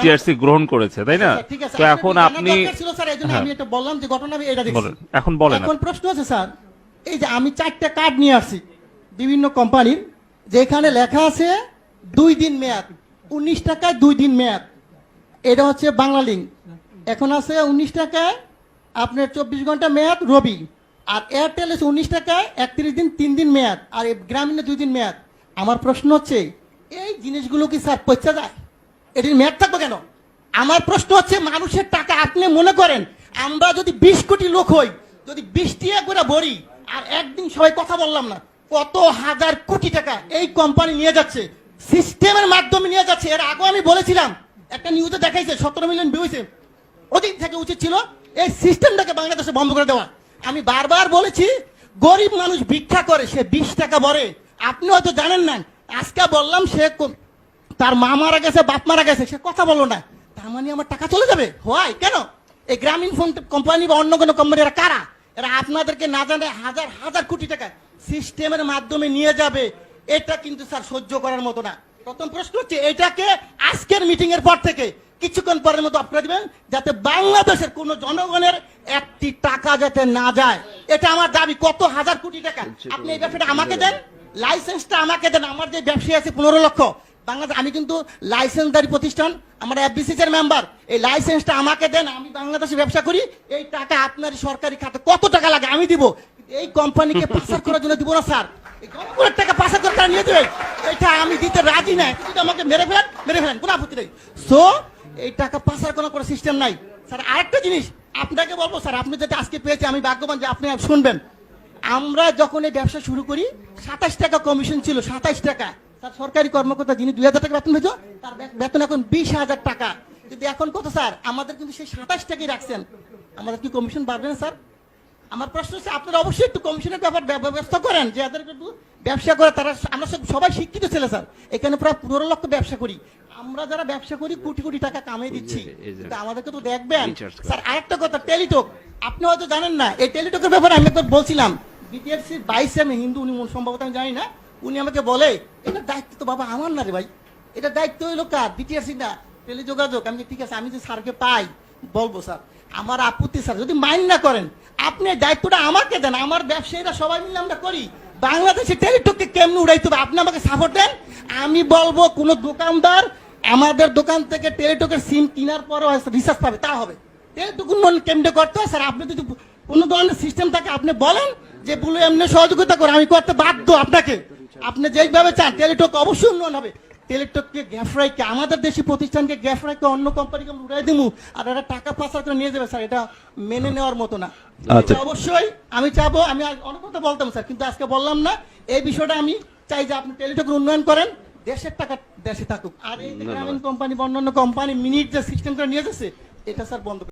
TRC গ্রহণ করেছে, তাই না? ঠিক আছে, তো এখন আপনি আমি এটা বললাম যে ঘটনা আমি এটা দেখছি। এখন বলেন। এখন প্রশ্ন আছে স্যার, এই যে আমি 4টা কার্ড নিয়ে আসছি বিভিন্ন কোম্পানির, যেখানে লেখা আছে 2 দিন মেয়াদ, 19 টাকায় 2 দিন মেয়াদ। এটা হচ্ছে বাংলা লিঙ্ক। এখন আছে 19 টাকায় আপনার 24 ঘন্টা মেয়াদ রবি, আর এয়ারটেল আছে 19 টাকায় 31 দিন 3 দিন মেয়াদ, আর গ্রামীণে 2 দিন মেয়াদ। আমার প্রশ্ন হচ্ছে এই জিনিসগুলো কি স্যার পচা যায়? এটির মেয়াদ থাকবে কেন? আমার প্রশ্ন হচ্ছে মানুষের টাকা আপনি মনে করেন আমরা যদি 20 কোটি লোক হই, যদি 20 টাকা করে ভরি, আর একদিন সবাই কথা বললাম না, কত হাজার কোটি টাকা এই কোম্পানি নিয়ে যাচ্ছে, সিস্টেমের মাধ্যমে নিয়ে যাচ্ছে। এর আগে আমি বলেছিলাম, একটা নিউজে দেখাইছে 17 মিলিয়ন ভিউ হয়েছে। ওদিন থেকে উচিত ছিল এই সিস্টেমটাকে বাংলাদেশে বন্ধ করে দেওয়া। আমি বারবার বলেছি গরিব মানুষ ভিক্ষা করে, সে 20 টাকা ভরে। আপনি হয়তো জানেন না, আজকে বললাম সে তার মা মারা গেছে, বাপ মারা গেছে, সে কথা বললো না, তার মানে আমার টাকা চলে যাবে? হয় কেন? এই গ্রামীণ ফোন কোম্পানি বা অন্য কোনো কোম্পানি এরা কারা? এরা আপনাদেরকে না জানে হাজার হাজার কোটি টাকা সিস্টেমের মাধ্যমে নিয়ে যাবে। এটা কিন্তু স্যার সহ্য করার মতো না। প্রথম প্রশ্ন হচ্ছে এটাকে আজকের মিটিং এর পর থেকে কিছুক্ষণ পরের মতো আপনারা দিবেন, যাতে বাংলাদেশের কোন জনগণের একটি টাকা যাতে না যায়। এটা আমার দাবি। কত হাজার কোটি টাকা আপনি এই ব্যবসাটা আমাকে দেন, লাইসেন্সটা আমাকে দেন। আমার যে ব্যবসায়ী আছে 15 লক্ষ বাংলাদেশ, আমি কিন্তু লাইসেন্সদারি প্রতিষ্ঠান, আমরা এফবিসিসি এর মেম্বার। এই লাইসেন্সটা আমাকে দেন, আমি বাংলাদেশে ব্যবসা করি। এই টাকা আপনার সরকারি খাতে কত টাকা লাগে আমি দিব, এই কোম্পানিকে পাচার করার জন্য দিব না স্যার। এই জনগণের টাকা পাচার করে তারা নিয়ে দেবে, এটা আমি দিতে রাজি নাই। কিন্তু আমাকে মেরে ফেলেন, কোনো আপত্তি নেই। সো এই টাকা পাচার করার কোনো সিস্টেম নাই স্যার। আরেকটা জিনিস আপনাকে বলবো স্যার, আপনি যেটা আজকে পেয়েছে আমি ভাগ্যবান যে আপনি শুনবেন। আমরা যখন এই ব্যবসা শুরু করি 27 টাকা কমিশন ছিল, 27 টাকা। স্যার সরকারি কর্মকর্তা যিনি 2000 টাকা বেতন পেত, তার বেতন এখন 20,000 টাকা। কিন্তু এখন কত স্যার? আমাদের কিন্তু সেই 27 টাকাই রাখছেন। আমাদের কি কমিশন বাড়বে না স্যার? আমার প্রশ্ন হচ্ছে আপনারা অবশ্যই একটু কমিশনের ব্যাপার ব্যবস্থা করেন, যে এদের একটু ব্যবসা করে তারা। আমরা সবাই শিক্ষিত ছেলে স্যার, এখানে প্রায় 15 লক্ষ ব্যবসা করি। আমরা যারা ব্যবসা করি কোটি কোটি টাকা কামিয়ে দিচ্ছি, কিন্তু আমাদেরকে তো দেখবেন স্যার। আরেকটা কথা, টেলিটক আপনি হয়তো জানেন না। এই টেলিটকের ব্যাপারে আমি একবার বলছিলাম, বিটিআরসির 22 আমি হিন্দু, উনি সম্ভবত আমি জানি না, উনি আমাকে বলে এটা দায়িত্ব তো বাবা আমার না রে ভাই, এটা দায়িত্ব হইলো কার? বিটিআরসি না, টেলিযোগাযোগ। আমি ঠিক আছে, আমি যে স্যারকে পাই বলবো স্যার, আমার আপত্তি স্যার যদি মাইন্ড না করেন, আপনি দায়িত্বটা আমাকে দেন। আমার ব্যবসায়ীরা সবাই মিলে আমরা করি। বাংলাদেশে টেলিটককে কেমনে উড়াইতে হবে আপনি আমাকে সাপোর্ট দেন। আমি বলবো কোন দোকানদার আমাদের দোকান থেকে টেলিটকের সিম কেনার পরও রিচার্জ পাবে, তা হবে। টেলিটক কেমনে করতে হয় স্যার? আপনি যদি কোনো ধরনের সিস্টেম থাকে আপনি বলেন যে বলে এমনি সহযোগিতা করে, আমি করতে বাধ্য আপনাকে। আপনি যেইভাবে চান টেলিটক অবশ্যই উন্নয়ন হবে। টেলিটককে গ্যাফরাইকে, আমাদের দেশি প্রতিষ্ঠানকে গ্যাফরাইকে অন্য কোম্পানিকে উড়াই দিব, আর এটা টাকা পাচার করে নিয়ে যাবে স্যার, এটা মেনে নেওয়ার মতো না। অবশ্যই আমি চাবো, আমি অনেক কথা বলতাম স্যার, কিন্তু আজকে বললাম না। এই বিষয়টা আমি চাই যে আপনি টেলিটকের উন্নয়ন করেন, দেশের টাকা দেশে থাকুক। আর এই গ্রামীণ কোম্পানি বা অন্যান্য কোম্পানি মিনিট যে সিস্টেম করে নিয়ে যাচ্ছে, এটা স্যার বন্ধ।